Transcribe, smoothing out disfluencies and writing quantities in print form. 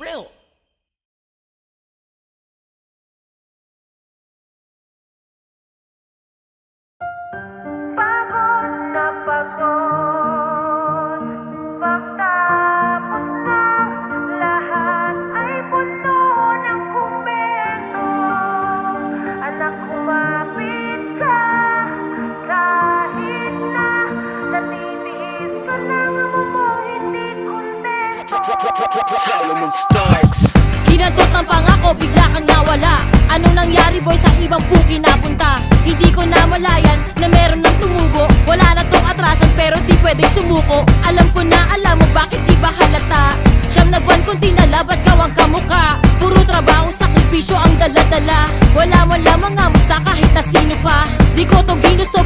real. Pagod na pagod, pagtapos ng lahat ay puno ng komento. Anak, kumapit ka, kahit na natitiis ka ng mo, hindi kontento. Solomon Starks. Kinantot ng pangako, bigla kang nawala. Ano nangyari boy, sa ibang puki napunta? Hindi ko namalayan na meron ng tumubo. Wala na tong atrasan pero di pwedeng sumuko. Alam ko na alam mo bakit di ba halata. Siyam na buwan kong tinala, ba't gawang kamuka? Puro trabaho, sakripisyo ang dala-dala. Wala mo lamang nga musta kahit na sino pa. Di ko to ginusto,